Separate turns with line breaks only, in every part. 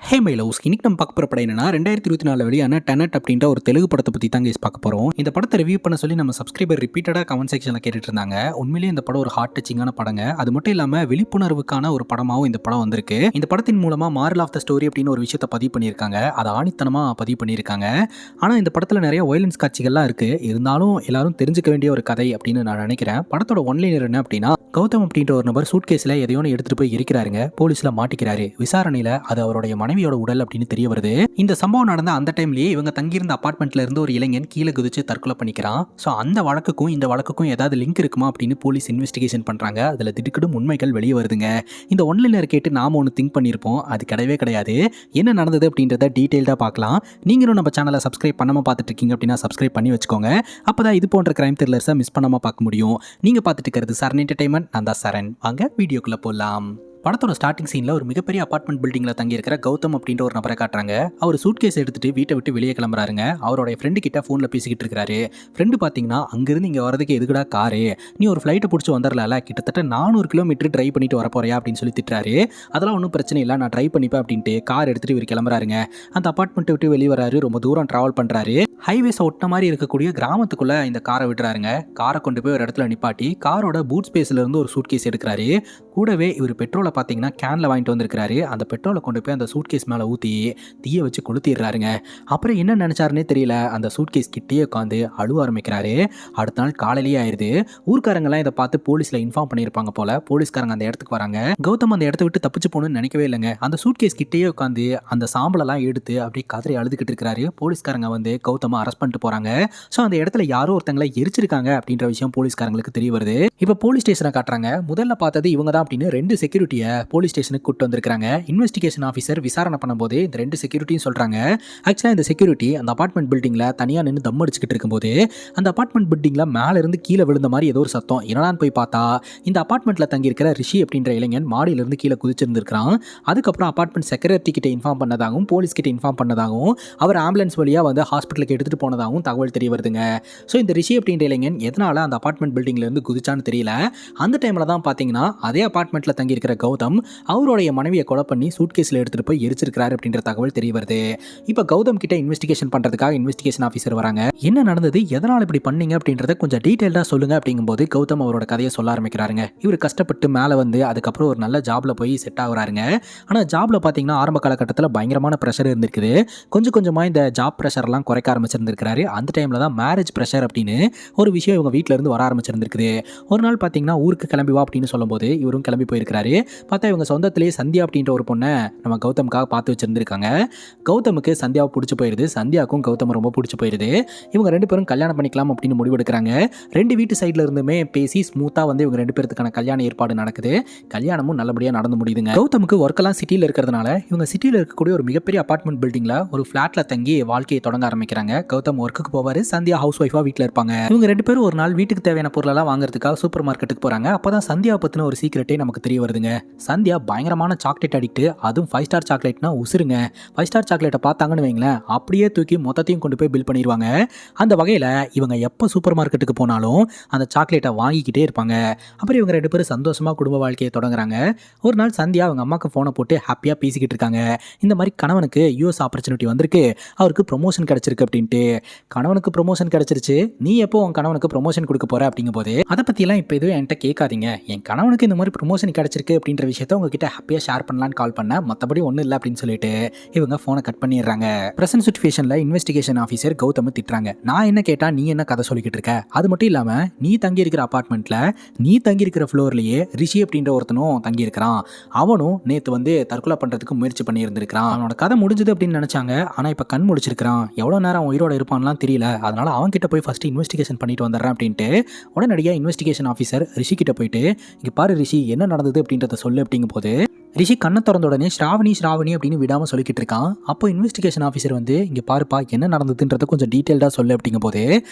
Hey my loves, இன்னைக்கு நம்ம பார்க்க போகிற படம் என்னன்னா 2024 வெளியான டெனட் அப்படின்ற ஒரு தெலுங்கு படத்தை பற்றி தாங்க பார்க்க போகிறோம். இந்த படத்தை ரிவ்யூ பண்ண சொல்லி நம்ம சப்ஸ்கிரைபர் ரிப்பீட்டடாக கமெண்ட் செக்ஷனில் கேட்டுட்டு இருந்தாங்க. உண்மையிலேயே இந்த படம் ஒரு ஹார்ட் டச்சிங்கான படங்க. அது மட்டும் இல்லாமல் விழிப்புணர்வுக்கான ஒரு படமாகவும் இந்த படம் வந்திருக்கு. இந்த படத்தின் மூலமாக மாரல் ஆஃப் த ஸ்டோரி அப்படின்னு ஒரு விஷயத்தை பதிவு பண்ணியிருக்காங்க. அதை ஆணித்தனமாக பதிவு பண்ணியிருக்காங்க. ஆனால் இந்த படத்தில் நிறைய வயலன்ஸ் காட்சிகள்லாம் இருக்குது. இருந்தாலும் எல்லாரும் தெரிஞ்சுக்க வேண்டிய ஒரு கதை அப்படின்னு நான் நினைக்கிறேன். படத்தோட ஒன்லைனர் என்ன அப்படின்னா, கௌதம் அப்படின்ற ஒரு நபர் சூட்கேஸில் எதையோன்னு எடுத்துகிட்டு போய் இருக்கிறாருங்க. போலீஸில் மாட்டிக்கிறாரு. விசாரணையில் அது அவருடைய மனைவியோட உடல் அப்படின்னு தெரிய வருது. இந்த சம்பவம் நடந்த அந்த டைம்லயே இவங்க தங்கியிருந்த அபார்ட்மெண்ட்ல இருந்து ஒரு இளைஞன் கீழே குதிச்சு தற்கொலை பண்ணிக்கிறான். ஸோ அந்த வழக்குக்கும் இந்த வழக்குக்கும் ஏதாவது லிங்க் இருக்குமா அப்படின்னு போலீஸ் இன்வெஸ்டிகேஷன் பண்றாங்க. அதுல திடுக்கிடும் உண்மைகள் வெளியே வருதுங்க. இந்த ஒன்லைனர் கேட்டு நாம ஒன்று திங்க் பண்ணியிருப்போம், அது கிடையவே கிடையாது. என்ன நடந்தது அப்படின்றத டீட்டெயில்டா பார்க்கலாம். நீங்களும் நம்ம சேனலை சப்ஸ்கிரைப் பண்ணாம பார்த்துட்டு இருக்கீங்க அப்படின்னா சப்ஸ்கிரைப் பண்ணி வச்சுக்கோங்க. அப்பதான் இது போன்ற கிரைம் த்ரில்லர்ஸை மிஸ் பண்ணாம பார்க்க முடியும். நீங்க பார்த்துட்டு இருக்கிறது சரண் என்டர்டைன்மெண்ட். நான் தான் சரண். வாங்க வீடியோக்குள்ள போலாம். படத்தோட ஸ்டார்டிங் சீனில் ஒரு மிகப்பெரிய அபார்ட்மெண்ட் பில்டிங்கில் தங்கியிருக்கிற கௌதம் அப்படின்ற ஒரு நபரை காட்டுறாங்க. அவர் சூட்கேஸ் எடுத்துட்டு வீட்டை விட்டு வெளியே கிளம்புறாருங்க. அவருடைய ஃப்ரெண்டு கிட்ட ஃபோனில் பேசிக்கிட்டு இருக்காரு. ஃப்ரெண்டு பார்த்தீங்கன்னா, அங்கிருந்து இங்கே வரதுக்கு எதுக்குடா காரு, நீ ஒரு ஃப்ளைட்டை பிடிச்சி வந்துடல, கிட்டத்தட்ட 400 கிலோமீட்டர் ட்ரைவ் பண்ணிட்டு வர போறியா அப்படின்னு சொல்லி திட்டுறாரு. அதெல்லாம் ஒன்றும் பிரச்சனை இல்லை, நான் ட்ரை பண்ணிப்பேன் அப்படின்ட்டு கார் எடுத்துட்டு இவர் கிளம்புறாருங்க. அந்த அபார்ட்மெண்ட்டை விட்டு வெளியே வராரு. ரொம்ப தூரம் ட்ராவல் பண்ணுறாரு. ஹைவேஸை ஒட்டின மாதிரி இருக்கக்கூடிய கிராமத்துக்குள்ளே இந்த காரை விட்டுறாருங்க. காரை கொண்டு போய் ஒரு இடத்துல நிப்பாட்டி காரோட பூட் ஸ்பேஸ்ல இருந்து ஒரு சூட்கேஸ் எடுக்கிறாரு. கூடவே இவர் பெட்ரோலை பார்த்தீங்கன்னா கேனில் வாங்கிட்டு வந்திருக்கிறாரு. அந்த பெட்ரோலை கொண்டு போய் அந்த சூட்கேஸ் மேலே ஊற்றி தீயை வச்சு கொளுத்திடுறாருங்க. அப்புறம் என்ன நினச்சாருன்னே தெரியல, அந்த சூட்கேஸ் கிட்டேயே உட்காந்து அழுவ ஆரம்பிக்கிறாரு. அடுத்த நாள் காலையிலேயே ஆயிடுது. ஊர்க்காரங்கெல்லாம் இதை பார்த்து போலீஸில் இன்ஃபார்ம் பண்ணியிருப்பாங்க போல. போலீஸ்காரங்க அந்த இடத்துக்கு வராங்க. கௌதம் அந்த இடத்த விட்டு தப்பிச்சு போகணும்னு நினைக்கவே இல்லைங்க. அந்த சூட்கேஸ் கிட்டேயே உட்காந்து அந்த சாம்பலெல்லாம் எடுத்து அப்படியே கதறி அழுதுகிட்டு இருக்கிறாரு. போலீஸ்காரங்க வந்து கௌதமை அரெஸ்ட் பண்ணிட்டு போறாங்க. ஸோ அந்த இடத்துல யாரோ ஒருத்தங்களை எரிச்சிருக்காங்க அப்படின்ற விஷயம் போலீஸ்காரங்களுக்கு தெரிய வருது. இப்போ போலீஸ் ஸ்டேஷனை காட்டுறாங்க. முதல்ல பார்த்தது இவங்க தான் அப்படின்னு 2 செக்யூரிட்டியை போலீஸ் ஸ்டேஷனுக்கு கூட்டு வந்திருக்காங்க. இன்வெஸ்டிகேஷன் ஆஃபீஸர் விசாரணை பண்ணும்போது இந்த 2 செக்யூரிட்டியும் சொல்றாங்க, ஆக்சுவலாக இந்த செக்யூரிட்டி அந்த அபார்ட்மெண்ட் பில்டிங்ல தனியாக நின்று தம் அடிச்சுக்கிட்டு இருக்கும்போது அந்த அபார்ட்மெண்ட் பில்டிங்ல மேல இருந்து கீழே விழுந்த மாதிரி ஏதோ ஒரு சத்தம். என்னடான்னு போய் பார்த்தா இந்த அபார்ட்மெண்ட்ல தங்கி இருக்கிற ரிஷி அப்படின்ற இளைஞன் மாடியில இருந்து கீழே குதிச்சிருந்திருக்கான். அதுக்கப்புறம் அபார்ட்மெண்ட் செக்யூரிட்டி கிட்ட இன்ஃபார்ம் பண்ணதாகவும் போலீஸ் கிட்ட இன்ஃபார்ம் பண்ணதாகவும் அவர் ஆம்புலன்ஸ் வழியா வந்து ஹாஸ்பிட்டலுக்கு எடுத்துட்டு போனதாகவும் தகவல் தெரிய வருதுங்க. ஸோ இந்த ரிஷி அப்படின்ற இளைஞன் எதனால அந்த அபார்ட்மெண்ட் பில்டிங்ல இருந்து குதிச்சான்னு தெரியல. அந்த டைம்ல தான் பாத்தீங்கன்னா அதே அபார்ட்மெண்ட்ல தங்கி இருக்கிற கௌதம் அவருடைய மனைவியை கொலை பண்ணி சூட்கேஸ்ல எடுத்துட்டு போய் எரிச்சிருக்காரு அப்படின்ற தகவல் தெரிய வருது. இப்போ கௌதம் கிட்ட இன்வெஸ்டிகேஷன் பண்றதுக்காக இன்வெஸ்டிகேஷன் ஆஃபீஸர் வராங்க. என்ன நடந்தது, எதனால இப்படி பண்ணீங்க அப்படின்றத கொஞ்சம் டீடைல்டா சொல்லுங்க அப்படிங்கும்போது கௌதம் அவரோட கதையை சொல்ல ஆரம்பிக்கிறாருங்க. இவர் கஷ்டப்பட்டு மேலே வந்து அதுக்கப்புறம் ஒரு நல்ல ஜாப்ல போய் செட் ஆகுறாருங்க. ஆனா ஜாப்ல பாத்தீங்கன்னா ஆரம்ப காலகட்டத்தில் பயங்கரமான ப்ரெஷர் இருந்திருக்குது. கொஞ்சம் கொஞ்சமா இந்த ஜாப் ப்ரெஷர்லாம் குறைக்க ஆரம்பிச்சிருந்திருக்காரு. அந்த டைம்ல தான் மேரேஜ் ப்ரெஷர் அப்படின்னு ஒரு விஷயம் இவங்க வீட்டில இருந்து வர ஆரம்பிச்சிருந்திருக்குது. ஒரு நாள் பாத்தீங்கன்னா ஊருக்கு கிளம்பி வா அப்படின்னு சொல்லும்போது இவரும் கிளம்பி போயிருக்காரு. பார்த்தா இவங்க சொந்தத்திலேயே சந்தியா அப்படின்ற ஒரு பொண்ணை நம்ம கௌதமுக்காக பார்த்து வச்சிருந்திருக்காங்க. கௌதமுக்கு சந்தியாவை பிடிச்சி போயிருது. சந்தியாவுக்கும் கௌதம் ரொம்ப பிடிச்சி போயிருது. இவங்க 2 பேரும் கல்யாணம் பண்ணிக்கலாம் அப்படின்னு முடிவெடுக்கிறாங்க. 2 வீட்டு சைட்ல இருந்துமே பேசி ஸ்மூத்தா வந்து இவங்க 2 பேருக்கான கல்யாண ஏற்பாடு நடக்குது. கல்யாணமும் நல்லபடியா நடந்து முடியுதுங்க. கௌதமுக்கு ஒர்க்கெல்லாம் சிட்டியில் இருக்கிறதுனால இவங்க சிட்டியில் இருக்கக்கூடிய ஒரு மிகப்பெரிய அபார்ட்மெண்ட் பில்டிங்ல ஒரு ஃபிளாட்ல தங்கி வாழ்க்கையை தொடங்க ஆரம்பிக்கிறாங்க. கௌதம் ஒர்க்குக்கு போவாரு, சந்தியா ஹவுஸ் ஒய்ஃபா வீட்டில் இருப்பாங்க. இவங்க 2 பேரும் ஒரு நாள் வீட்டுக்கு தேவையான பொருளெல்லாம் வாங்குறதுக்காக சூப்பர் மார்க்கெட்டுக்கு போறாங்க. அப்பதான் சந்தியாவை பத்தின ஒரு சீக்கிரட்டே நமக்கு தெரிய வருதுங்க. சந்தியா பயங்கரமான சாக்லேட் அடிக்ட். அதுவும் 5 ஸ்டார் சாக்லேட்னா உசுருங்க. 5 ஸ்டார் சாக்லேட்டை பார்த்தாங்கன்னு வைங்களேன், அப்படியே தூக்கி மொத்தத்தையும் கொண்டு போய் பில் பண்ணிடுவாங்க. அந்த வகையில் இவங்க எப்போ சூப்பர் மார்க்கெட்டுக்கு போனாலும் அந்த சாக்லேட்டை வாங்கிக்கிட்டே இருப்பாங்க. அப்புறம் இவங்க 2 பேரும் சந்தோஷமா குடும்ப வாழ்க்கையை தொடங்குறாங்க. ஒரு நாள் சந்தியா அவங்க அம்மாவுக்கு ஃபோனை போட்டு ஹாப்பியாக பேசிக்கிட்டு இருக்காங்க. இந்த மாதிரி கணவனுக்கு யூஎஸ் ஆப்பர்ச்சுனிட்டி வந்திருக்கு, அவருக்கு ப்ரொமோஷன் கிடைச்சிருக்கு அப்படின்ட்டு. கணவனுக்கு ப்ரொமோஷன் கிடைச்சிருச்சு, நீ எப்போ உன் கணவனுக்கு ப்ரொமோஷன் கொடுக்க போற அப்படிங்கும் போது அதை பற்றியெல்லாம் இப்போ எதுவும் என்கிட்ட கேட்காதீங்க, என் கணவனுக்கு இந்த மாதிரி ப்ரொமோஷன் கிடைச்சிருக்கு அப்படின்ற விஷயத்த உங்ககிட்ட ஹாப்பியாக ஷேர் பண்ணலான்னு கால் பண்ணேன், மற்றபடி ஒன்றும் இல்லை அப்படின்னு சொல்லிட்டு இவங்க ஃபோனை கட் பண்ணிடுறாங்க. பிரசன்ட் சிச்சுவேஷனில் இன்வெஸ்டிகேஷன் ஆஃபீஸர் கௌதம் திட்டுறாங்க. நான் என்ன கேட்டால் நீ என்ன கதை சொல்லிக்கிட்டு இருக்க, அது மட்டும் இல்லாமல் நீ தங்கி இருக்கிற அபார்ட்மெண்ட்ல நீ தங்கி இருக்கிற ஃப்ளோர்லேயே ரிஷி அப்படின்ற ஒருத்தனும் தங்கி இருக்கிறான். அவனும் நேற்று வந்து தற்கொலை பண்ணுறதுக்கு முயற்சி பண்ணி இருந்திருக்கிறான். அவனோட கதை முடிஞ்சது அப்படின்னு நினச்சாங்க. ஆனால் இப்போ கண் முடிச்சிருக்கிறான். எவ்வளோ நேரம் அவன் உயிரோட இருப்பான்லாம் தெரியல. அதனால அவன் கிட்ட போய் ஃபர்ஸ்ட் இன்வெஸ்டிகேஷன் பண்ணிட்டு வந்துடுறேன் அப்படின்ட்டு உடனடியாக இன்வெஸ்டிகேஷன் ஆஃபீஸர் ரிஷி கிட்ட போயிட்டு இங்கே பாரு ரிஷி, என்ன நடந்தது அப்படின்றத சொல்லு அப்படிங்கும் போது ரிஷி கண்ணை திறந்த உடனே ஸ்ராவணி ஸ்ராவணி அப்படின்னு விடாமல் சொல்லிக்கிட்டு இருக்கான். அப்போ இன்வெஸ்டிகேஷன் ஆஃபீஸர் வந்து இங்கே பாருப்பா என்ன நடந்ததுன்றத கொஞ்சம் டீட்டெயில்டாக சொல்லு அப்படிங்கும் போது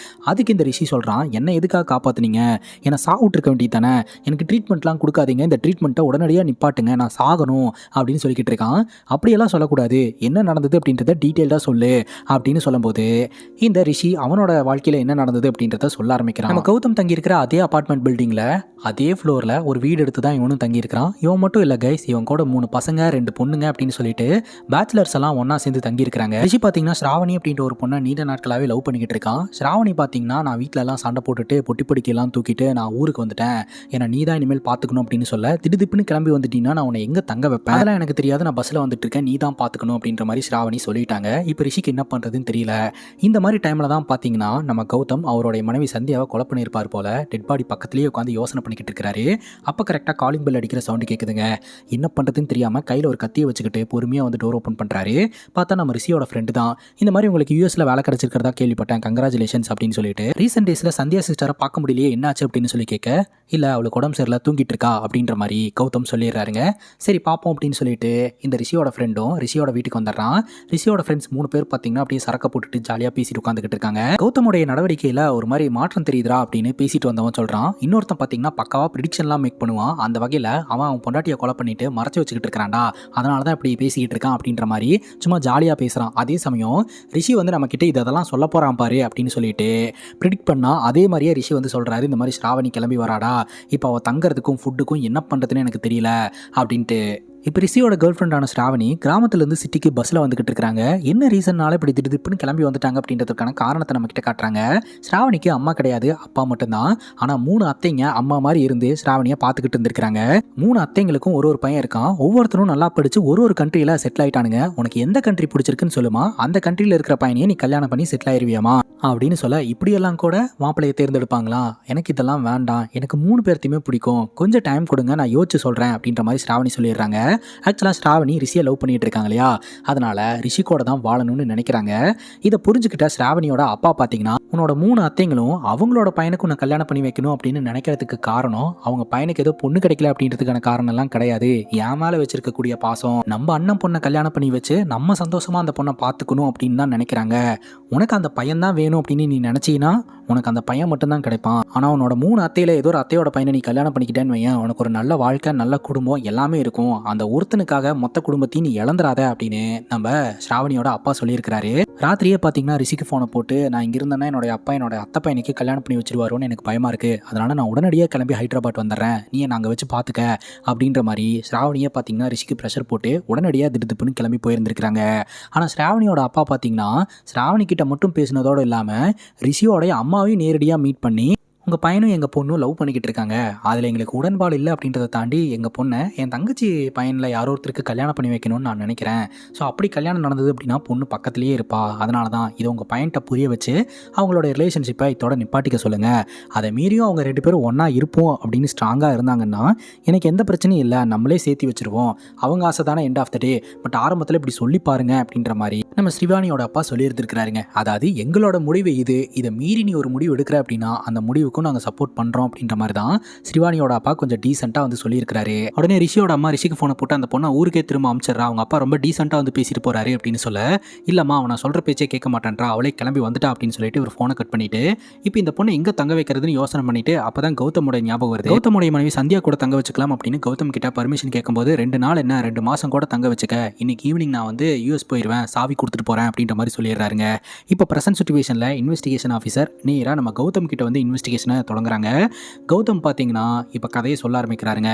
அதுக்கு இந்த ரிஷி சொல்கிறான், என்ன எதுக்காக காப்பாற்றுனீங்க, என்னை சாவிட்ருக்க வேண்டியது தானே, எனக்கு ட்ரீட்மெண்ட்லாம் கொடுக்காதீங்க, இந்த ட்ரீட்மெண்ட்டை உடனடியாக நிப்பாட்டுங்க, நான் சாகணும் அப்படின்னு சொல்லிக்கிட்டு இருக்கான். அப்படியெல்லாம் சொல்லக்கூடாது, என்ன நடந்தது அப்படின்றத டீட்டெயில்டாக சொல்லு அப்படின்னு சொல்லும்போது இந்த ரிஷி அவனோட வாழ்க்கையில் என்ன நடந்தது அப்படின்றத சொல்ல ஆரம்பிக்கிறான். நம்ம கௌதம் தங்கியிருக்கிற அதே அபார்ட்மெண்ட் பில்டிங்கில் அதே ஃப்ளோரில் ஒரு வீடு எடுத்து தான் இவனும் தங்கியிருக்கிறான். இவன் மட்டும் இல்லை கைஸ், இவன் அவங்க கூட 3 பசங்க 2 பொண்ணுங்க அப்படின்னு சொல்லிட்டு பேச்சுலர்ஸ் எல்லாம் ஒன்றா சேர்ந்து தங்கியிருக்கிறாங்க. ரிஷி பார்த்தீங்கன்னா ஸ்ராவணி அப்படின்ற ஒரு பொண்ணை நீண்ட நாட்களாகவே லவ் பண்ணிக்கிட்டு இருக்கான். ஸ்ராவணி பார்த்தீங்கன்னா நான் வீட்டிலலாம் சண்டை போட்டுட்டு பொட்டி பொடிக்கெல்லாம் தூக்கிட்டு நான் ஊருக்கு வந்துட்டேன், ஏன்னா நீ தான் இனிமேல் பார்த்துக்கணும் அப்படின்னு சொல்ல, திடுதிப்புன்னு கிளம்பி வந்துட்டீங்கன்னா நான் உன்னை எங்கே தங்க வைப்பேன், அதெல்லாம் எனக்கு தெரியாது, நான் பஸ்ஸில் வந்துட்டு இருக்கேன், நீ தான் பார்த்துக்கணும் அப்படின்ற மாதிரி ஸ்ராவணி சொல்லிட்டாங்க. இப்போ ரிஷிக்கு என்ன பண்ணுறதுன்னு தெரியல. இந்த மாதிரி டைமில் தான் பார்த்தீங்கன்னா நம்ம கௌதம் அவருடைய மனைவி சந்தியாவை கொலை பண்ணியிருப்பார் போல டெட் பாடி பக்கத்துலேயே உட்காந்து யோசனை பண்ணிக்கிட்டு இருக்காரு. அப்போ கரெக்டாக காலிங் பெல் அடிக்கிற சவுண்டு கேட்குதுங்க. என்ன பண்ணுறதுன்னு தெரியாமல் கையில் ஒரு கத்தியை வச்சுக்கிட்டு பொறுமையாக வந்து டோர் ஓப்பன் பண்ணுறாரு. பார்த்தா நம்ம ரிஷியோட ஃப்ரெண்டு தான். இந்த மாதிரி உங்களுக்கு யூஎஸ்ல வேலை கிடைச்சிருக்கிறதா கேள்விப்பட்டேன், கங்க்ராச்சுலேஷன்ஸ் அப்படின்னு சொல்லிட்டு, ரீசெண்ட் டேஸில் சந்தியா சிஸ்டரை பார்க்க முடியலையே என்னாச்சு அப்படின்னு சொல்லி கேட்க, இல்லை அவளுக்கு உடம்பு சரியில்லை தூங்கிட்டு இருக்கா அப்படின்ற மாதிரி கௌதம் சொல்லிடுறாருங்க. சரி பார்ப்போம் அப்படின்னு சொல்லிட்டு இந்த ரிஷியோட ஃப்ரெண்டும் ரிஷியோட வீட்டுக்கு வந்துடுறான். ரிஷியோட ஃப்ரெண்ட்ஸ் 3 பேர் பார்த்தீங்கன்னா அப்படியே சரக்க போட்டுட்டு ஜாலியாக பேசிட்டு உட்காந்துக்கிட்டு இருக்காங்க. கௌதமுடைய நடவடிக்கையில் ஒரு மாதிரி மாற்றம் தெரியுதா அப்படின்னு பேசிட்டு வந்தவன் சொல்கிறான். இன்னொருத்தன் பார்த்தீங்கன்னா பக்காவாக ப்ரிடிக்ஷன்லாம் மேக் பண்ணுவான். அந்த வகையில் அவன் பொண்டாட்டியை கொலை பண்ணிட்டு மறைச்சு வச்சுக்கிட்டு இருக்கிறான்டா, அதனால தான் இப்படி பேசிக்கிட்டு இருக்கான் அப்படின்ற மாதிரி சும்மா ஜாலியாக பேசுகிறான். அதே சமயம் ரிஷி வந்து நம்மக்கிட்ட இதெல்லாம் சொல்ல போகிறான் பாரு அப்படின்னு சொல்லிட்டு ப்ரிடிக்ட் பண்ணால் அதே மாதிரியே ரிஷி வந்து சொல்கிறாரு, இந்த மாதிரி ஸ்ராவணி கிளம்பி வராடா, இப்போ அவள் தங்குறதுக்கும் ஃபுட்டுக்கும் என்ன பண்ணுறதுன்னு எனக்கு தெரியல அப்படின்ட்டு. இப்போ ரிஷியோட கேர்ள் ஃப்ரெண்டான ஸ்ராவணி கிராமத்துலேருந்து சிட்டிக்கு பஸ்ஸில் வந்துக்கிட்டு இருக்காங்க. என்ன ரீசன்னால இப்படி திடுதிப்புன்னு கிளம்பி வந்துட்டாங்க அப்படின்றதுக்கான காரணத்தை நம்ம கிட்ட காட்டுறாங்க. ஸ்ராவணிக்கு அம்மா கிடையாது, அப்பா மட்டும்தான். ஆனால் 3 அத்தைங்க அம்மா மாதிரி இருந்து ஸ்ராவணியை பார்த்துக்கிட்டு இருந்திருக்காங்க. 3 அத்தைங்களுக்கும் ஒரு பையன் இருக்கான். ஒவ்வொருத்தரும் நல்லா படித்து ஒரு கண்ட்ரியில் செட்டில் ஆயிட்டானுங்க. உனக்கு எந்த கண்ட்ரி பிடிச்சிருக்குன்னு சொல்லுமா, அந்த கண்ட்ரியில் இருக்கிற பையனையே நீ கல்யாணம் பண்ணி செட்டில் ஆயிருவியாமா அப்படின்னு சொல்ல, இப்படியெல்லாம் கூட மாப்பிள்ளையை தேர்ந்தெடுப்பாங்களா, எனக்கு இதெல்லாம் வேண்டாம், எனக்கு 3 பேர்த்தையுமே பிடிக்கும், கொஞ்சம் டைம் கொடுங்க, நான் யோசிச்சு சொல்கிறேன் அப்படின்ற மாதிரி ஸ்ராவணி சொல்லிடுறாங்க. ஆக்சுவலாக ஸ்ராவணி ரிஷியை லவ் பண்ணிட்டு இருக்காங்க இல்லையா, அதனால ரிஷி கூட தான் வாழணும்னு நினைக்கிறாங்க. இதை புரிஞ்சுக்கிட்ட ஸ்ராவணியோட அப்பா பார்த்தீங்கன்னா, உன்னோட 3 அத்தைங்களும் அவங்களோட பையனுக்கு உன்னை கல்யாணம் பண்ணி வைக்கணும் அப்படின்னு நினைக்கிறதுக்கு காரணம் அவங்க பையனுக்கு ஏதோ பொண்ணு கிடைக்கல அப்படின்றதுக்கான காரணம் எல்லாம் கிடையாது, என் மேலே வச்சிருக்கக்கூடிய பாசம், நம்ம அண்ணன் பொண்ணை கல்யாணம் பண்ணி வச்சு நம்ம சந்தோஷமா அந்த பொண்ணை பார்த்துக்கணும் அப்படின்னு தான் நினைக்கிறாங்க. உனக்கு அந்த பையன் தான் வேணும் அப்படின்னு நீ நினைச்சீங்கன்னா உனக்கு அந்த பையன் மட்டும்தான் கிடைப்பான். ஆனால் உன்னோட 3 அத்தையில ஏதோ ஒரு அத்தையோட பையனை நீ கல்யாணம் பண்ணிக்கிட்டேன்னு வையன், உனக்கு ஒரு நல்ல வாழ்க்கை நல்ல குடும்பம் எல்லாமே இருக்கும், அந்த ஒருத்தனுக்காக மொத்த குடும்பத்தையும் நீ இழந்துராத அப்படின்னு நம்ம ஸ்ராவணியோட அப்பா சொல்லியிருக்கிறாரு. ராத்திரியே பார்த்தீங்கன்னா ரிஷிக்கு ஃபோனை போட்டு, நான் இங்கே இருந்தேன்னா என்னோட அத்தை பையனுக்கு கல்யாணம் பண்ணி வச்சிருவாரோன்னு எனக்கு பயமாக இருக்குது, அதனால் நான் உடனடியாக கிளம்பி ஹைதராபாத் வந்துடுறேன், நீ நாங்கள் வச்சு பார்த்துக்க அப்படின்ற மாதிரி ஸ்ராவணியை பார்த்தீங்கன்னா ரிஷிக்கு ப்ரெஷர் போட்டு உடனடியாக திடுதிப்புன்னு கிளம்பி போயிருந்துருக்காங்க. ஆனால் ஸ்ராவணியோட அப்பா பார்த்தீங்கன்னா ஸ்ராவணி கிட்ட மட்டும் பேசினதோடு இல்லாமல் ரிஷியோடைய அம்மாவையும் நேரடியாக மீட் பண்ணி, உங்கள் பையனும் எங்கள் பொண்ணும் லவ் பண்ணிக்கிட்டு இருக்காங்க, அதில் எங்களுக்கு உடன்பாடு இல்லை அப்படின்றத தாண்டி எங்கள் பொண்ணை என் தங்கச்சி பையனில் யாரோ ஒருத்தருக்கு கல்யாணம் பண்ணி வைக்கணும்னு நான் நினைக்கிறேன், ஸோ அப்படி கல்யாணம் நடந்தது அப்படின்னா பொண்ணு பக்கத்துலேயே இருப்பா, அதனால தான் இதை உங்கள் பையன்கிட்ட புரிய வச்சு அவங்களோட ரிலேஷன்ஷிப்பை இதோட நிப்பாட்டிக்க சொல்லுங்கள், அதை மீறியும் அவங்க 2 பேரும் ஒன்றா இருப்போம் அப்படின்னு ஸ்ட்ராங்காக இருந்தாங்கன்னா எனக்கு எந்த பிரச்சனையும் இல்லை, நம்மளே சேர்த்து வச்சுருவோம், அவங்க ஆசை தானே end of the day, but ஆரம்பத்தில் இப்படி சொல்லி பாருங்க அப்படின்ற மாதிரி நம்ம ஸ்ரீவாணியோட அப்பா சொல்லியிருந்துருக்கிறாருங்க. அதாவது எங்களோட முடிவு இதை மீறி நீ ஒரு முடிவு எடுக்கிற அப்படின்னா அந்த முடிவுக்கு நாங்கள் சப்போர்ட் பண்ணுறோம் அப்படின்ற மாதிரி தான் ஸ்ரீவாணியோட அப்பா கொஞ்சம் டீசெண்டாக வந்து சொல்லியிருக்காரு. உடனே ரிஷியோட அம்மா ரிஷிக்கு ஃபோனை போட்டு அந்த பொண்ணை ஊருக்கே திரும்ப அமிச்சிடுறா, அவங்க அப்பா ரொம்ப டீசெண்டாக வந்து பேசிட்டு போறாரு அப்படின்னு சொல்ல, இல்லம்மா அவன் நான் சொல்கிற பேச்சே கேட்க மாட்டேன்றா, அவளே கிளம்பி வந்துட்டா அப்படின்னு சொல்லிட்டு ஒரு ஃபோனை கட் பண்ணிட்டு இப்போ இந்த பொண்ணை எங்கே தங்க வைக்கிறதுன்னு யோசனை பண்ணிட்டு அப்போ தான் கௌதமோட ஞாபகம் வருது. கௌதமோடைய மனைவி சந்தியா கூட தங்க வச்சுக்கலாம் அப்படின்னு கௌதம் கிட்ட பர்மிஷன் கேட்கும்போது 2 நாள் என்ன 2 மாதம் கூட தங்க வச்சுக்க, இன்னைக்கு ஈவினிங் நான் வந்து யூஎஸ் போயிடுவேன், சாவி கொடுத்துட்டு போகிறேன் அப்படின்ற மாதிரி சொல்லிடுறாருங்க. இப்போ ப்ரெசன்ட் சிச்சுவேஷனில் இன்வெஸ்டிகேஷன் ஆஃபீஸர் நேராக நம்ம கௌதம் கிட்ட வந்து இன்வெஸ்டிகேஷனை தொடங்குறாங்க. கௌதம் பார்த்தீங்கன்னா இப்போ கதையை சொல்ல ஆரம்பிக்கிறாருங்க.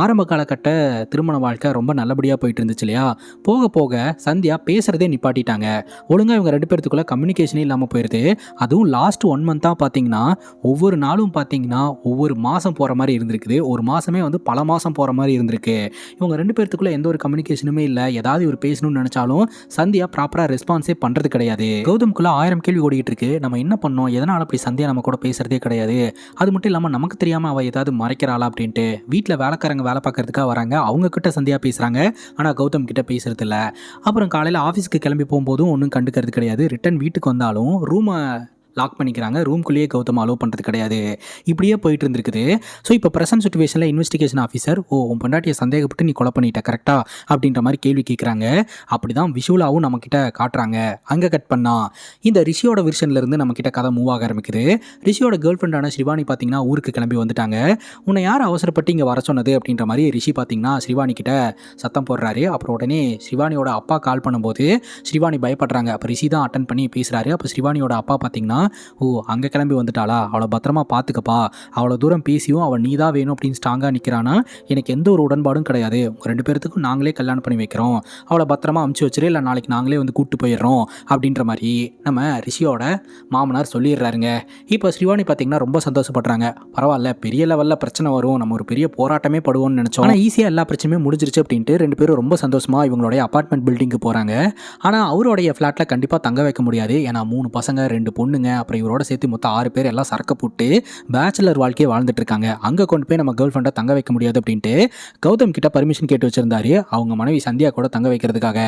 ஆரம்ப காலகட்ட திருமண வாழ்க்கை ரொம்ப நல்லபடியாக போயிட்டு இருந்துச்சு இல்லையா, போக போக சந்தியா பேசுகிறதே நிப்பாட்டிட்டாங்க, ஒழுங்காக இவங்க 2 பேர்த்துக்குள்ளே கம்யூனிகேஷனே இல்லாமல் போயிடுது. அதுவும் லாஸ்ட் 1 மந்த்தாக பார்த்தீங்கன்னா ஒவ்வொரு நாளும் பார்த்தீங்கன்னா ஒவ்வொரு மாதம் போகிற மாதிரி இருந்திருக்குது, ஒரு மாதமே வந்து பல மாதம் போகிற மாதிரி இருந்திருக்கு. இவங்க 2 பேர்த்துக்குள்ளே எந்த ஒரு கம்யூனிகேஷனுமே இல்லை, ஏதாவது ஒரு பேசணும்னு நினச்சாலும் சந்தியா ப்ராப்பராக ரெஸ்பான்ஸே பண்ணுறது கிடையாது. கௌதம்குள்ளே 1000 கேள்வி ஓடிக்கிட்டு இருக்கு, நம்ம என்ன பண்ணோம், எதனால் அப்படி சந்தியா நம்ம கூட பேசுகிறதே கிடையாது, அது மட்டும் இல்லாமல் நமக்கு தெரியாமல் அவள் ஏதாவது மறைக்கிறாளா அப்படின்ட்டு வீட்டில் வேலைக்காரங்க வேலை பார்க்கறதுக்காக வராங்க, அவங்க கிட்ட சந்தியா பேசுகிறாங்க, ஆனால் கௌதம் கிட்ட பேசுறது இல்லை. அப்புறம் காலையில் ஆஃபீஸ்க்கு கிளம்பி போகும்போதும் ஒன்றும் கண்டுக்கிறது கிடையாது, ரிட்டன் வீட்டுக்கு வந்தாலும் ரூமை லாக் பண்ணிக்கிறாங்க, ரூம்குள்ளேயே கௌதம் அலோவ் பண்ணுறது கிடையாது, இப்படியே போயிட்டு இருந்திருக்குது. ஸோ இப்போ ப்ரெசன்ட் சிச்சுவேஷனில் இன்வெஸ்டிகேஷன் ஆஃபீஸர் உன் பொண்டாட்டியை சந்தேகப்பட்டு நீ கொலை பண்ணிட்ட கரெக்டா அப்படின்ற மாதிரி கேள்வி கேட்குறாங்க. அப்படி தான் விஷுவலாகவும் நம்மக்கிட்ட காட்டுறாங்க. அங்கே கட் பண்ணால் இந்த ரிஷியோட விர்ஷன்லேருந்து நம்மக்கிட்ட கதை மூவ் ஆக ஆரம்பிக்குது. ரிஷியோட கேர்ள் ஃப்ரெண்டான ஸ்ரீவாணி பார்த்தீங்கன்னா ஊருக்கு கிளம்பி வந்துட்டாங்க. உன்னை யார் அவசரப்பட்டு இங்கே வர சொன்னது அப்படின்ற மாதிரி ரிஷி பார்த்தீங்கன்னா ஸ்ரீவாணி கிட்ட சத்தம் போடுறாரு. அப்புறம் உடனே ஸ்ரீவாணியோட அப்பா கால் பண்ணும்போது ஸ்ரீவாணி பயப்படுறாங்க. அப்போ ரிஷி தான் அட்டன் பண்ணி பேசுகிறாரு. அப்போ ஸ்ரீவாணியோட அப்பா பார்த்தீங்கன்னா ஓ அங்கே கிளம்பி வந்துட்டாளா, அவளை பத்திரமா பார்த்துக்கப்பா, அவ்வளோ தூரம் பேசியும் அவள் நீ தான் வேணும் அப்படின்னு ஸ்ட்ராங்காக நிற்கிறானா, எனக்கு எந்த ஒரு உடன்பாடும் கிடையாது, உங்கள் 2 பேர்த்துக்கும் நாங்களே கல்யாணம் பண்ணி வைக்கிறோம், அவளை பத்திரமா அமுச்சு வச்சிரு, இல்லை நாளைக்கு நாங்களே வந்து கூப்பிட்டு போயிடுறோம் அப்படின்ற மாதிரி நம்ம ரிஷியோட மாமனார் சொல்லிடுறாருங்க. இப்போ ஸ்ரீவாணி பார்த்தீங்கன்னா ரொம்ப சந்தோஷப்படுறாங்க. பரவாயில்ல, பெரிய லெவலில் பிரச்சனை வரும், நம்ம ஒரு பெரிய போராட்டமே படுவோம்னு நினச்சோம், ஆனால் ஈஸியாக எல்லா பிரச்சனையுமே முடிஞ்சிருச்சு அப்படின்ட்டு 2 பேரும் ரொம்ப சந்தோஷமாக இவங்களுடைய அப்பார்ட்மெண்ட் பில்டிங்க்கு போகிறாங்க. ஆனால் அவருடைய ஃப்ளாட்டில் கண்டிப்பாக தங்க வைக்க முடியாது. ஏன்னா 3 பசங்க 2 பொண்ணுங்க அப்புறம் இவரோட சேர்த்து மொத்தம் 6 பேர் எல்லாம் சரக்கு போட்டு பேச்சுலர் வாழ்க்கையை வாழ்ந்துட்டு இருக்காங்க. அங்கே கொண்டு போய் நம்ம கேர்ள் ஃப்ரெண்டை தங்க வைக்க முடியாது அப்படின்ட்டு கௌதம் கிட்ட பர்மிஷன் கேட்டு வச்சிருந்தாரு அவங்க மனைவி சந்தியா கூட தங்க வைக்கிறதுக்காக.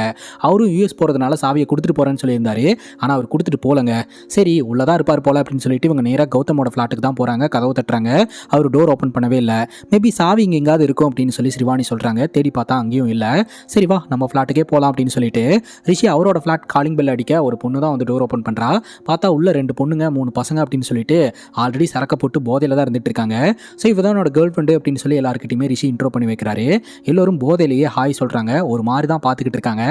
அவரும் யூஎஸ் போகிறதுனால சாவியை கொடுத்துட்டு போகிறேன்னு சொல்லியிருந்தாரு. ஆனால் அவர் கொடுத்துட்டு போலங்க. சரி உள்ளதான் இருப்பார் போல அப்படின்னு சொல்லிட்டு இவங்க நேராக கௌதமோட ஃப்ளாட்டுக்கு தான் போகிறாங்க. கதவு தட்டுறாங்க. அவர் டோர் ஓப்பன் பண்ணவே இல்லை. மேபி சாவி இங்கே எங்காவது இருக்கும் அப்படின்னு சொல்லி ஸ்ரீவாணி சொல்கிறாங்க. தேடி பார்த்தா அங்கேயும் இல்லை. சரி வா நம்ம ஃப்ளாட்டுக்கே போகலாம் அப்படின்னு சொல்லிட்டு ரிஷி அவரோட ஃப்ளாட் காலிங் பெல் அடிக்க ஒரு பொண்ணு தான் வந்து டோர் ஓப்பன் பண்ணுறா. பார்த்தா உள்ள 2 பொண்ணுங்க 3 பசங்க அப்படின்னு சொல்லிட்டு ஆல்ரெடி சரக்க போட்டு போதையில் தான் இருந்துட்டு இருக்காங்க. ஸோ இவ தான் என்னோட கேர்ள் ஃப்ரெண்டு அப்படின்னு சொல்லி எல்லாருக்கிட்டையுமே ரிஷி இன்ட்ரோ பண்ணி வைக்கிறாரு. எல்லோரும் போதையிலேயே ஹாய் சொல்கிறாங்க. ஒரு மாதிரி தான் பார்த்துக்கிட்டு இருக்காங்க.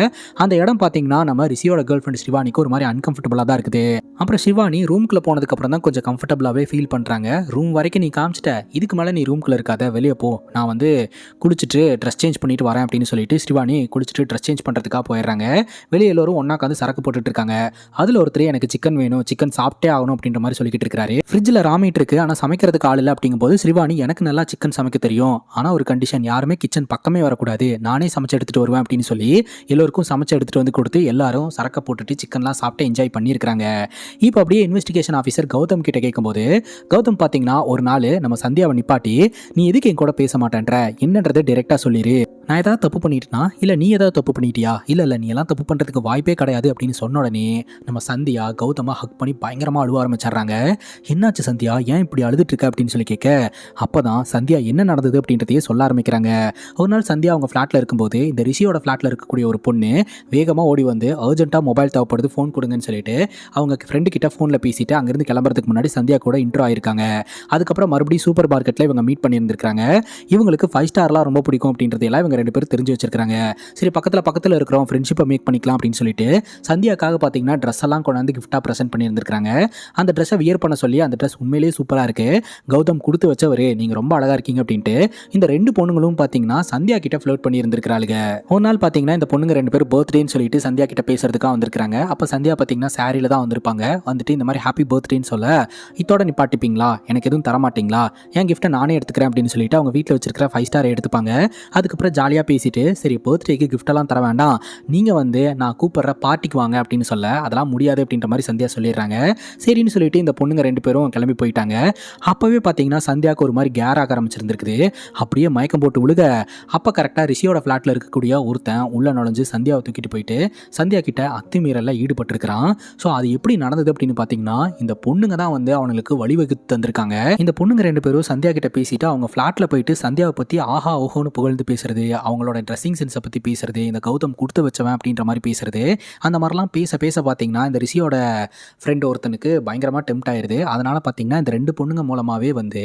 அந்த இடம் பார்த்தீங்கன்னா நம்ம ரிஷியோட கேர்ள் ஃப்ரெண்ட் சிவானிக்கு ஒரு மாதிரி அன்கம்ஃபர்டபுளாக தான் இருக்குது. அப்புறம் சிவானி ரூம்குள்ளே போனதுக்கப்புறம் தான் கொஞ்சம் கம்ஃபர்டபுளாகவே ஃபீல் பண்ணுறாங்க. ரூம் வரைக்கும் நீ காமிச்சிட்ட, இதுக்கு மேலே நீ ரூம்குள்ளே இருக்காத, வெளியே போ, நான் வந்து குளிச்சுட்டு ட்ரெஸ் சேஞ்ச் பண்ணிட்டு வரேன் அப்படின்னு சொல்லிட்டு சிவானி குளிச்சுட்டு ட்ரெஸ் சேஞ்ச் பண்ணுறதுக்காக போயிடுறாங்க. வெளியே எல்லோரும் ஒன்றா உட்காந்து சரக்கு போட்டுட்டு இருக்காங்க. அதில் ஒருத்தர் எனக்கு சிக்கன் வேணும், சிக்கன் சாப்பிட்டே ஆகணும் அப்படின்ற மாதிரி சொல்லிக்கிட்டு இருக்காரு. ஃப்ரிட்ஜில் ராமிட்டு இருக்கு, ஆனால் சமைக்கிறதுக்கு ஆள் இல்லை அப்படிங்கும்போது ஸ்ரீவாணி எனக்கு நல்லா சிக்கன் சமைக்க தெரியும், ஆனால் ஒரு கண்டிஷன், யாருமே கிச்சன் பக்கமே வரக்கூடாது, நானே சமைச்சு எடுத்துகிட்டு வருவேன் அப்படின்னு சொல்லி எல்லோருக்கும் சமைச்சு எடுத்துகிட்டு வந்து கொடுத்து எல்லாரும் சரக்க போட்டுட்டு சிக்கன்லாம் சாப்பிட்டு என்ஜாய் பண்ணியிருக்காங்க. இப்போ அப்படியே இன்வெஸ்டிகேஷன் ஆஃபீஸர் கௌதம் கிட்ட கேட்கும்போது கௌதம் பார்த்தீங்கன்னா ஒரு நாள் நம்ம சந்தியாவை நிப்பாட்டி நீ எதுக்கு என் கூட பேச மாட்டேன்ற, என்னன்றதை டைரெக்டாக சொல்லிடு, நான் ஏதாவது தப்பு பண்ணிட்டேனா இல்லை நீ ஏதாவது தப்பு பண்ணிட்டியா, இல்லை நீ எல்லாம் தப்பு பண்ணுறதுக்கு வாய்ப்பே கிடையாது அப்படின்னு சொன்ன உடனே நம்ம சந்தியா கௌதமாக ஹக் பண்ணி பயங்கரமாக அழுவ ஆரம்பிச்சிடுறாங்க. என்னாச்சு சந்தியா, ஏன் இப்படி அழுதுட்டு இருக்க அப்படின்னு சொல்லி கேட்க அப்போ தான் சந்தியா என்ன நடந்தது அப்படின்றதையே சொல்ல ஆரம்பிக்கிறாங்க. ஒரு நாள் சந்தியா அவங்க ஃப்ளாட்டில் இருக்கும்போது இந்த ரிஷியோட ஃப்ளாட்டில் இருக்கக்கூடிய ஒரு பொண்ணு வேகமாக ஓடி வந்து அர்ஜென்ட்டாக மொபைல் தேவைப்படுது, ஃபோன் கொடுங்கன்னு சொல்லிட்டு அவங்க ஃப்ரெண்டு கிட்ட ஃபோனில் பேசிட்டு அங்கேருந்து கிளம்புறதுக்கு முன்னாடி சந்தியா கூட இன்ட்ரோ ஆயிருக்காங்க. அதுக்கப்புறம் மறுபடியும் சூப்பர் மார்க்கெட்டில் இவங்க மீட் பண்ணியிருந்திருக்காங்க. இவங்களுக்கு 5 ஸ்டார்லாம் ரொம்ப பிடிக்கும் அப்படின்றதெல்லாம் இவங்க 2 பேரும் தெரிஞ்சு வச்சிருக்காங்க. சரி பக்கத்தில் இருக்கிறோம், ஃப்ரெண்ட்ஷிப்பை மேக் பண்ணிக்கலாம் அப்படின்னு சொல்லிட்டு சந்தியாக்காக பார்த்தீங்கன்னா ட்ரெஸ் எல்லாம் கொண்டாந்து கிஃப்டாக ப்ரெசென்ட் பண்ணியிருந்திருக்காங்க. அந்த ட்ரெஸ்ஸை வியர் பண்ண சொல்லி அந்த ட்ரெஸ் உண்மையிலேயே சூப்பராக இருக்கு, கௌதம் கொடுத்து வச்சவர், நீங்கள் ரொம்ப அழகாக இருக்கீங்க அப்படின்ட்டு இந்த 2 பொண்ணுங்களும் பார்த்தீங்கன்னா சந்தியா கிட்ட ஃப்ளோட் பண்ணி இருந்திருக்காளுங்க. ஒரு நாள் பார்த்தீங்கன்னா இந்த பொண்ணுங்க 2 பேரும் பர்த்டேன்னு சொல்லிட்டு சந்தியா கிட்ட பேசுறதுக்காக வந்திருக்காங்க. அப்போ சந்தியா பார்த்தீங்கன்னா சாரியில் தான் வந்திருப்பாங்க. வந்துட்டு இந்த மாதிரி ஹாப்பி பர்த்டேன்னு சொல்ல இதோட நிப்பாட்டிப்பீங்களா, எனக்கு எதுவும் தரமாட்டீங்களா, என் கிஃப்ட்டை நானே எடுத்துக்கிறேன் அப்படின்னு சொல்லிட்டு அவங்க வீட்டில் வச்சிருக்கிற 5 ஸ்டார் எடுத்துப்பாங்க. அதுக்கப்புறம் ஜாலியாக பேசிட்டு சரி பர்த்டேக்கு கிஃப்டெல்லாம் தர வேண்டாம், நீங்கள் வந்து நான் கூப்பிட்ற பார்ட்டிக்கு வாங்க அப்படின்னு சொல்ல அதெல்லாம் முடியாது அப்படின்ற மாதிரி சந்தியா சொல்லிடுறாங்க. சரின்னு சொல்லிட்டு இந்த பொண்ணுங்க 2 பேரும் கிளம்பி போயிட்டாங்க. அப்போவே பார்த்தீங்கன்னா சந்தியாவுக்கு ஒரு மாதிரி கேர் ஆக ஆரம்பிச்சிருந்துருக்குது. அப்படியே மயக்கம் போட்டு விழுக அப்போ கரெக்டாக ரிஷியோட ஃப்ளாட்டில் இருக்கக்கூடிய ஒருத்தன் உள்ள நுழைஞ்சு சந்தியாவை தூக்கிட்டு போயிட்டு சந்தியா கிட்ட அத்துமீறலில் ஈடுபட்டிருக்கிறான். ஸோ அது எப்படி நடந்தது அப்படின்னு பார்த்தீங்கன்னா இந்த பொண்ணுங்க தான் வந்து அவனுக்கு வழிவகுத்து தந்திருக்காங்க. இந்த பொண்ணுங்க 2 பேரும் சந்தியா கிட்ட பேசிட்டு அவங்க ஃப்ளாட்டில் போயிட்டு சந்தியாவை பற்றி ஆஹா ஓஹோன்னு புகழ்ந்து பேசுறது, அவங்களோட ட்ரெஸ்ஸிங் சென்ஸை பற்றி பேசுறது, இந்த கௌதம் கொடுத்து வச்சவன் அப்படின்ற மாதிரி பேசுறது, அந்த மாதிரிலாம் பேச பார்த்தீங்கன்னா இந்த ரிஷியோட ஃப்ரெண்ட் ஒருத்தனுக்கு பயங்கரமாக டெம்ட் ஆயிடுது. அதனால் பார்த்தீங்கன்னா இந்த 2 பொண்ணுங்க மூலமாகவே வந்து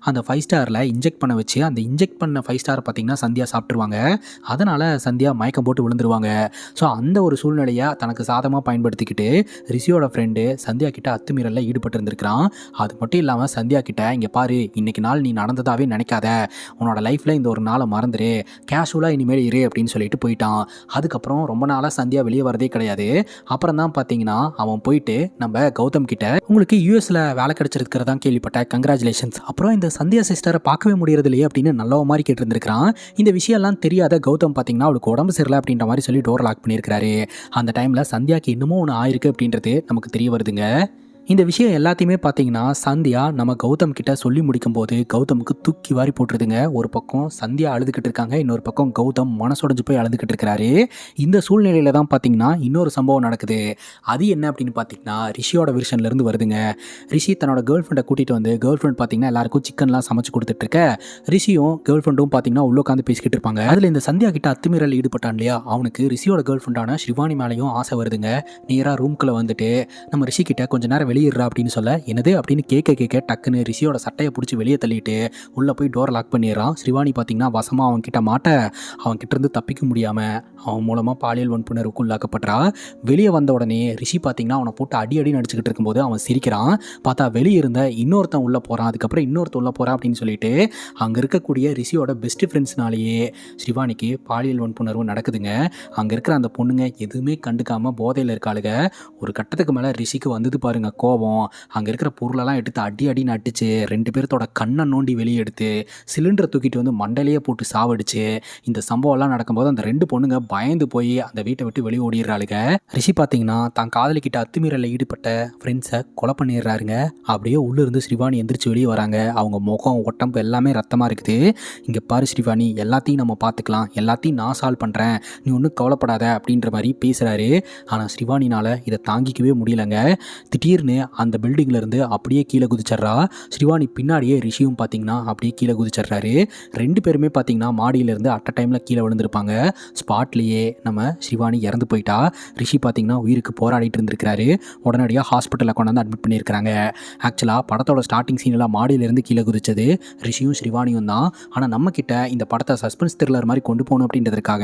அந்த 5 ஸ்டாரில் இன்ஜெக்ட் பண்ண வச்சு அந்த இன்ஜெக்ட் பண்ண 5 ஸ்டார் பார்த்தீங்கன்னா சந்தியா சாப்பிட்ருவாங்க. அதனால் சந்தியா மயக்கம் போட்டு விழுந்துருவாங்க. ஸோ அந்த ஒரு சூழ்நிலையை தனக்கு சாதமாக பயன்படுத்திக்கிட்டு ரிஷியோட ஃப்ரெண்டு சந்தியா கிட்ட அத்துமீறலில் ஈடுபட்டு இருந்திருக்கிறான். அது மட்டும் இல்லாமல் சந்தியா கிட்ட இங்கே பாரு, இன்னைக்கு நாள் நீ நடந்ததாகவே நினைக்காத, உன்னோட லைஃப்பில் இந்த ஒரு நாளை மறந்துரு, கேஷுவலாக இனிமேல் இரு அப்படின்னு சொல்லிட்டு போயிட்டான். அதுக்கப்புறம் ரொம்ப நாளாக சந்தியா வெளியே வரதே கிடையாது. அப்புறம் தான் பார்த்தீங்கன்னா அவன் போயிட்டு நம்ம கௌதம் கிட்ட உங்களுக்கு யூஎஸில் வேலை கிடைச்சிருக்கிறதா கேள்விப்பட்டேன், கங்க்ராச்சுலேஷன்ஸ், அப்புறம் இந்த சந்தியா சிஸ்டரை பார்க்கவே முடியறது இல்லையே அப்படின்னு நல்ல மாதிரி கேட்டிருந்திருக்கிறான். இந்த விஷயம்லாம் தெரியாத கௌதம் பார்த்தீங்கன்னா அவளுக்கு உடம்பு சரியில்லை அப்படின்ற மாதிரி சொல்லி டோர் லாக் பண்ணியிருக்கிறாரு. அந்த டைமில் சந்தியாக்கு இன்னமும் ஒன்று ஆயிருக்கு அப்படின்றது நமக்கு தெரிய வருதுங்க. இந்த விஷயம் எல்லாத்தையுமே பார்த்தீங்கன்னா சந்தியா நம்ம கௌதம் கிட்ட சொல்லி முடிக்கும் போது கௌதமுக்கு தூக்கி வாரி போட்டுருதுங்க. ஒரு பக்கம் சந்தியா அழுதுகிட்டு இருக்காங்க, இன்னொரு பக்கம் கௌதம் மனசுடைஞ்சு போய் அழுதுகிட்டு இருக்கிறாரு. இந்த சூழ்நிலையில தான் பார்த்தீங்கன்னா இன்னொரு சம்பவம் நடக்குது. அது என்ன அப்படின்னு பார்த்தீங்கன்னா ரிஷியோட வெர்ஷன்லேருந்து வருதுங்க. ரிஷி தன்னோட கேர்ள் ஃப்ரெண்டை கூட்டிகிட்டு வந்து கேர்ள் ஃப்ரெண்ட் பார்த்தீங்கன்னா எல்லாருக்கும் சிக்கன்லாம் சமைச்சு கொடுத்துட்டு இருக்க, ரிஷியும் கேர்ள் ஃப்ரெண்டும் பார்த்தீங்கன்னா உள்ள உட்காந்து பேசிக்கிட்டு இருப்பாங்க. அதில் இந்த சந்தியா கிட்ட அத்துமீறல் ஈடுபட்டான் இல்லையா, அவனுக்கு ரிஷியோட கேர்ள் ஃப்ரெண்டான சிவானி மேலேயும் ஆசை வருதுங்க. நேராக ரூம்குள்ளே வந்துட்டு நம்ம ரிஷி கிட்ட கொஞ்ச நேரம் வெளியே வெளியிடுறா அப்படின்னு சொல்ல, என்னது அப்படின்னு கேட்க டக்குன்னு ரிஷியோட சட்டையை பிடிச்சி வெளியே தள்ளிட்டு உள்ளே போய் டோரை லாக் பண்ணிடுறான். ஸ்ரீவாணி பார்த்தீங்கன்னா வசமாக அவன் கிட்ட மாட்ட, அவன் கிட்ட இருந்து தப்பிக்க முடியாமல் அவன் மூலமாக பாலியல் வன்புணர்வுக்கு உள்ளாக்கப்படுறா. வெளியே வந்த உடனே ரிஷி பார்த்தீங்கன்னா அவனை போட்டு அடி நடிச்சுக்கிட்டு இருக்கும்போது அவன் சிரிக்கிறான். பார்த்தா வெளியே இருந்த இன்னொருத்தன் உள்ளே போகிறான், அதுக்கப்புறம் இன்னொருத்தன் உள்ளே போகிறான் அப்படின்னு சொல்லிட்டு அங்கே இருக்கக்கூடிய ரிஷியோட பெஸ்ட் ஃப்ரெண்ட்ஸ்னாலேயே ஸ்ரீவாணிக்கு பாலியல் வன்புணர்வு நடக்குதுங்க. அங்கே இருக்கிற அந்த பொண்ணுங்க எதுவுமே கண்டுக்காமல் போதையில் இருக்காளுங்க. ஒரு கட்டத்துக்கு மேலே ரிஷிக்கு வந்தது பாருங்க கோபம். அங்கே இருக்கிற பொருளெல்லாம் எடுத்து அடின்னு அடிச்சு 2 பேர்த்தோட கண்ணை நோண்டி வெளியே எடுத்து சிலிண்டரை தூக்கிட்டு வந்து மண்டையிலேயே போட்டு சாவடிச்சு இந்த சம்பவம்லாம் நடக்கும்போது அந்த 2 பொண்ணுங்க பயந்து போய் அந்த வீட்டை விட்டு வெளியே ஓடிடுறாளுங்க. ரிஷி பார்த்தீங்கன்னா தான் காதலிக்கிட்ட அத்துமீறலில் ஈடுபட்ட ஃப்ரெண்ட்ஸை கொலை பண்ணிடுறாருங்க. அப்படியே உள்ளிருந்து ஸ்ரீவாணி எந்திரிச்சு வெளியே வராங்க. அவங்க முகம் உடம்பு எல்லாமே ரத்தமாக இருக்குது. இங்கே பாரு ஸ்ரீவாணி, எல்லாத்தையும் நம்ம பார்த்துக்கலாம், எல்லாத்தையும் நான் சால்வ் பண்ணுறேன், நீ ஒன்றும் கவலைப்படாத அப்படின்ற மாதிரி பேசுகிறாரு. ஆனால் ஸ்ரீவாணினால் இதை தாங்கிக்கவே முடியலங்க. திடீர்னு அந்த பில்டிங்லேருந்து அப்படியே கீழே குதிச்சிட்றா. ஸ்ரீவாணி பின்னாடியே ரிஷியும் பார்த்தீங்கன்னா அப்படியே கீழே குதிச்சிட்றாரு. 2 பேருமே பார்த்தீங்கன்னா மாடியிலேருந்து அட் அ டைமில் கீழே விழுந்திருப்பாங்க. ஸ்பாட்லேயே நம்ம ஸ்ரீவாணி இறந்து போயிட்டா. ரிஷி பார்த்தீங்கன்னா உயிருக்கு போராடிட்டு இருந்திருக்கிறாரு. உடனடியாக ஹாஸ்பிட்டலில் கொண்டாந்து அட்மிட் பண்ணியிருக்கிறாங்க. ஆக்சுவலாக படத்தோட ஸ்டார்டிங் சீனெல்லாம் மாடியிலேருந்து கீழே குதிச்சது ரிஷியும் ஸ்ரீவாணியும் தான். ஆனால் நம்மக்கிட்ட இந்த படத்தை சஸ்பென்ஸ் த்ரில்லர் மாதிரி கொண்டு போகணும் அப்படின்றதுக்காக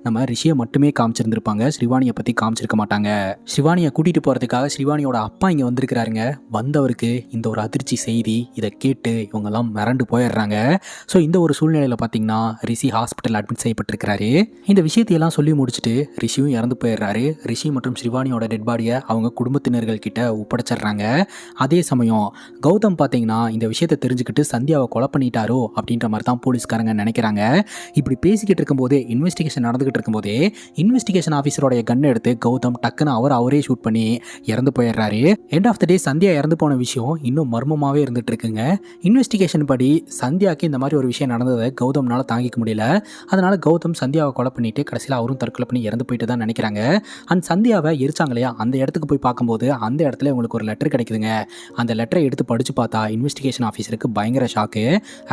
நம்ம ரிஷியை மட்டுமே காமிச்சிருந்திருப்பாங்க, ஸ்ரீவாணியை பற்றி காமிச்சிருக்க மாட்டாங்க. ஸ்ரீவாணியை கூட்டிகிட்டு போகிறதுக்காக ஸ்ரீவாணியோட அப்பா இங்கே வந்திருக்கிறாருங்க. வந்தவருக்கு இந்த ஒரு அதிர்ச்சி செய்தி இதை கேட்டு இவங்கெல்லாம் மிரண்டு போயிடுறாங்க. ஸோ இந்த ஒரு சூழ்நிலையில் பார்த்தீங்கன்னா ரிஷி ஹாஸ்பிட்டல் அட்மிட் செய்யப்பட்டிருக்கிறாரு. இந்த விஷயத்தையெல்லாம் சொல்லி முடிச்சுட்டு ரிஷியும் இறந்து போயிடுறாரு. ரிஷி மற்றும் ஸ்ரீவாணியோட டெட் பாடியை அவங்க குடும்பத்தினர்கள் கிட்ட ஒப்படைச்சிடுறாங்க. அதே சமயம் கௌதம் பார்த்தீங்கன்னா இந்த விஷயத்தை தெரிஞ்சுக்கிட்டு சந்தியாவை கொலை பண்ணிட்டாரோ அப்படின்ற மாதிரி தான் போலீஸ்காரங்க நினைக்கிறாங்க. இப்படி பேசிக்கிட்டு இருக்கும்போதே இன்வெஸ்டிகேஷன் நடந்துகிட்டு இருக்கும்போதே இன்வெஸ்டிகேஷன் ஆஃபீஸரோடைய கன் எடுத்து கௌதம் டக்குன்னு அவரே ஷூட் பண்ணி இறந்து போயிடுறாரு. எண்ட் ஆஃப் த டே சந்தியா இறந்து போன விஷயம் இன்னும் மர்மமாகவே இருந்துட்டு இருக்குங்க. இன்வெஸ்டிகேஷன் படி சந்தியாவுக்கு இந்த மாதிரி ஒரு விஷயம் நடந்ததை கௌதம்னால தாங்கிக்க முடியல. அதனால கௌதம் சந்தியாவை கொலை பண்ணிட்டு கடைசியில் அவரும் தற்கொலை பண்ணி இறந்து போயிட்டு தான் நினைக்கிறாங்க. அண்ட் சந்தியாவை எரிச்சாங்க இல்லையா, அந்த இடத்துக்கு போய் பார்க்கும்போது அந்த இடத்துல உங்களுக்கு ஒரு லெட்டர் கிடைக்குதுங்க. அந்த லெட்டரை எடுத்து படித்து பார்த்தா இன்வெஸ்டிகேஷன் ஆஃபீஸருக்கு பயங்கர ஷாக்கு.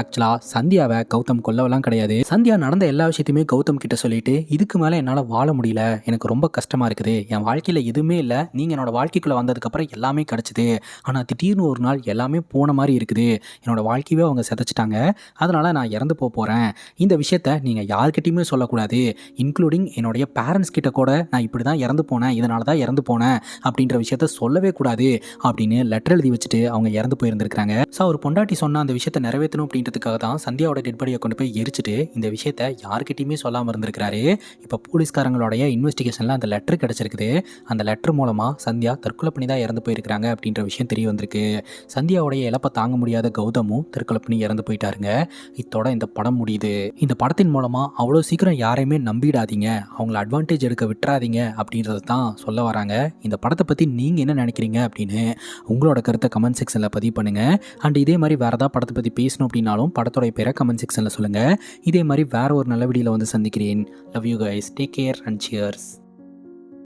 ஆக்சுவலாக சந்தியாவை கௌதம் கொல்லவெல்லாம் கிடையாது. சந்தியா நடந்த எல்லா விஷயத்தையுமே கௌதம் கிட்ட சொல்லிட்டு இதுக்கு மேலே என்னால் வாழ முடியல, எனக்கு ரொம்ப கஷ்டமாக இருக்குது, என் வாழ்க்கையில் எதுவுமே இல்லை, நீங்கள் என்னோட வாழ்க்கைக்குள்ளே வந்ததுக்கப்புறம் எல்லாமே கிடச்சிது, ஆனால் திடீர்னு ஒரு நாள் எல்லாமே போன மாதிரி இருக்குது, என்னோட வாழ்க்கையவே அவங்க சிதைச்சிட்டாங்க, அதனால் நான் இறந்து போகிறேன், இந்த விஷயத்த நீங்கள் யார்கிட்டையுமே சொல்லக்கூடாது, இன்க்ளூடிங் என்னுடைய பேரண்ட்ஸ் கிட்ட கூட நான் இப்படி தான் இறந்து போனேன், இதனால தான் இறந்து போனேன் அப்படின்ற விஷயத்த சொல்லவே கூடாது அப்படின்னு லெட்டர் எழுதி வச்சுட்டு அவங்க இறந்து போயிருந்திருக்காங்க. ஸோ அவர் பொண்டாட்டி சொன்ன அந்த விஷயத்தை நிறைவேற்றணும் அப்படின்றதுக்காக தான் சந்தியாவோட டெட் பாடியை கொண்டு போய் எரிச்சிட்டு இந்த விஷயத்த யார்கிட்டையுமே சொல்லாமல் இருந்திருக்கிறாரு. இப்போ போலீஸ்காரங்களுடைய இன்வெஸ்டிகேஷனில் அந்த லெட்டர் கிடச்சிருக்குது. அந்த லெட்டர் மூலமாக சந்தியா தற்கொலை பண்ணி தான் இறந்து போயிருக்கிறாங்க அப்படின்ற விஷயம் தெரிய வந்திருக்கு. சந்தியாவுடைய இழப்பை தாங்க முடியாத கௌதமும் தற்கொலை பண்ணி இறந்து போயிட்டாருங்க. இதோட இந்த படம் முடியுது. இந்த படத்தின் மூலமாக அவ்வளோ சீக்கிரம் யாரையுமே நம்பிடாதீங்க, அவங்கள அட்வான்டேஜ் எடுக்க விட்டுறாதீங்க அப்படின்றது தான் சொல்ல வராங்க. இந்த படத்தை பற்றி நீங்கள் என்ன நினைக்கிறீங்க அப்படின்னு உங்களோட கருத்தை கமெண்ட் செக்ஷனில் பதிவு பண்ணுங்கள். அண்ட் இதே மாதிரி வேறு ஏதாவது படத்தை பற்றி பேசணும் அப்படின்னாலும் படத்தோடைய பேரை கமெண்ட் செக்ஷனில் சொல்லுங்கள். இதே மாதிரி வேறு ஒரு நல்ல வீடியோவில் வந்து சந்திக்கிறேன். Love you guys, take care and cheers.